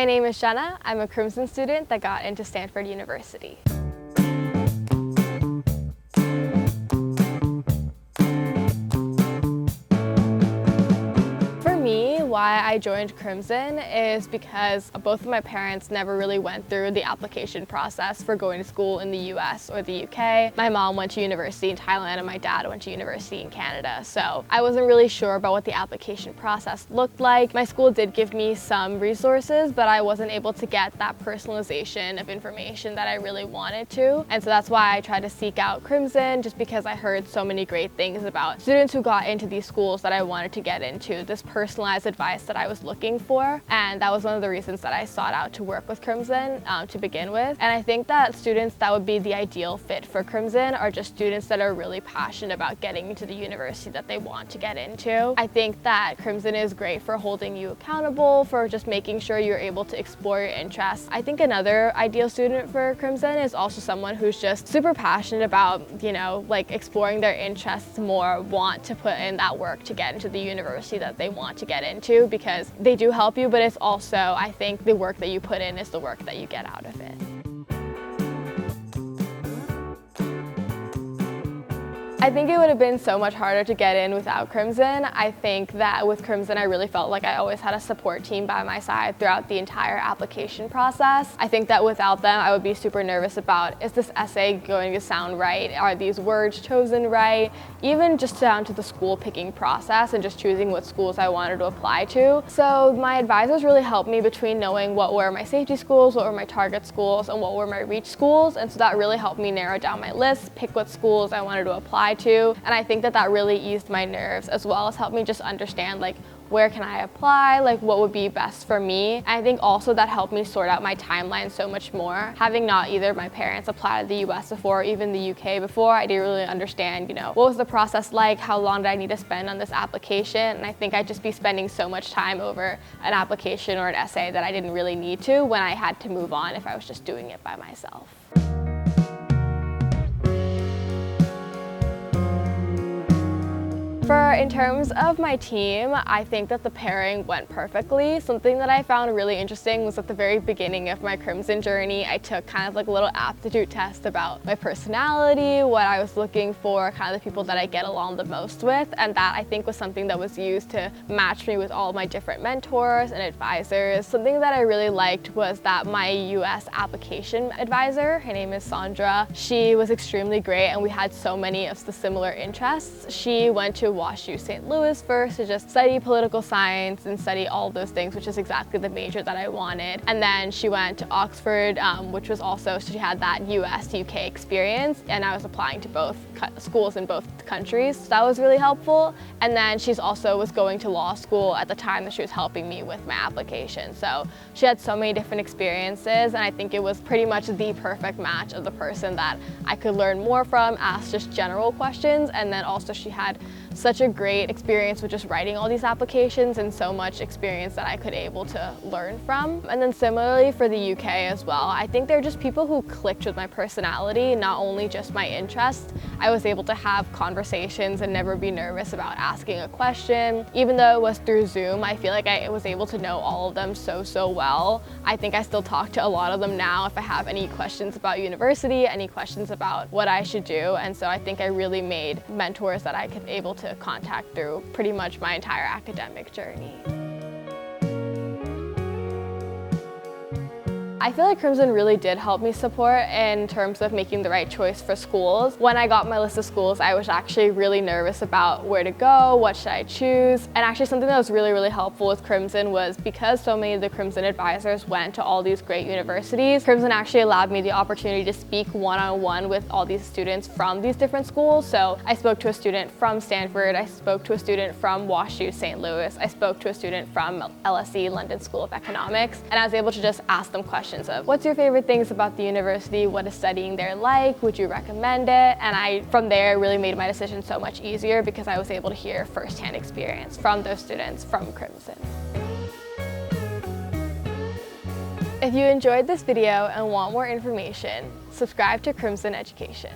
My name is Jenna. I'm a Crimson student that got into Stanford University. Why I joined Crimson is because both of my parents never really went through the application process for going to school in the US or the UK. My mom went to university in Thailand and my dad went to university in Canada. So I wasn't really sure about what the application process looked like. My school did give me some resources, but I wasn't able to get that personalization of information that I really wanted to. And so that's why I tried to seek out Crimson, just because I heard so many great things about students who got into these schools that I wanted to get into, this personalized advice that I was looking for, and that was one of the reasons that I sought out to work with Crimson to begin with. And I think that students that would be the ideal fit for Crimson are just students that are really passionate about getting into the university that they want to get into. I think that Crimson is great for holding you accountable, for just making sure you're able to explore your interests. I think another ideal student for Crimson is also someone who's just super passionate about, like exploring their interests more, want to put in that work to get into the university that they want to get into, because they do help you, but it's also, I think, the work that you put in is the work that you get out of it. I think it would have been so much harder to get in without Crimson. I think that with Crimson, I really felt like I always had a support team by my side throughout the entire application process. I think that without them, I would be super nervous about, is this essay going to sound right? Are these words chosen right? Even just down to the school picking process and just choosing what schools I wanted to apply to. So my advisors really helped me between knowing what were my safety schools, what were my target schools, and what were my reach schools. And so that really helped me narrow down my list, pick what schools I wanted to apply to, and I think that that really eased my nerves, as well as helped me just understand like where can I apply, like what would be best for me. And I think also that helped me sort out my timeline so much more. Having not either my parents applied to the US before or even the UK before, I didn't really understand, what was the process like, how long did I need to spend on this application, and I think I'd just be spending so much time over an application or an essay that I didn't really need to when I had to move on if I was just doing it by myself. In terms of my team, I think that the pairing went perfectly. Something that I found really interesting was at the very beginning of my Crimson journey, I took kind of like a little aptitude test about my personality, what I was looking for, kind of the people that I get along the most with, and that I think was something that was used to match me with all of my different mentors and advisors. Something that I really liked was that my US application advisor, her name is Sandra, she was extremely great and we had so many of the similar interests. She went to WashU St. Louis first to just study political science and study all those things, which is exactly the major that I wanted. And then she went to Oxford, which was also, so she had that US-UK experience, and I was applying to both schools in both countries. So that was really helpful. And then she's also was going to law school at the time that she was helping me with my application. So she had so many different experiences, and I think it was pretty much the perfect match of the person that I could learn more from, ask just general questions, and then also she had such a great experience with just writing all these applications and so much experience that I could able to learn from. And then similarly for the UK as well, I think they're just people who clicked with my personality, not only just my interests. I was able to have conversations and never be nervous about asking a question. Even though it was through Zoom, I feel like I was able to know all of them so well. I think I still talk to a lot of them now if I have any questions about university, any questions about what I should do. And so I think I really made mentors that I could able to contact through pretty much my entire academic journey. I feel like Crimson really did help me support in terms of making the right choice for schools. When I got my list of schools, I was actually really nervous about where to go, what should I choose. And actually something that was really helpful with Crimson was because so many of the Crimson advisors went to all these great universities, Crimson actually allowed me the opportunity to speak one-on-one with all these students from these different schools. So I spoke to a student from Stanford, I spoke to a student from WashU St. Louis, I spoke to a student from LSE, London School of Economics, and I was able to just ask them questions of what's your favorite things about the university, what is studying there like, would you recommend it? And from there really made my decision so much easier because I was able to hear firsthand experience from those students from Crimson. If you enjoyed this video and want more information, subscribe to Crimson Education.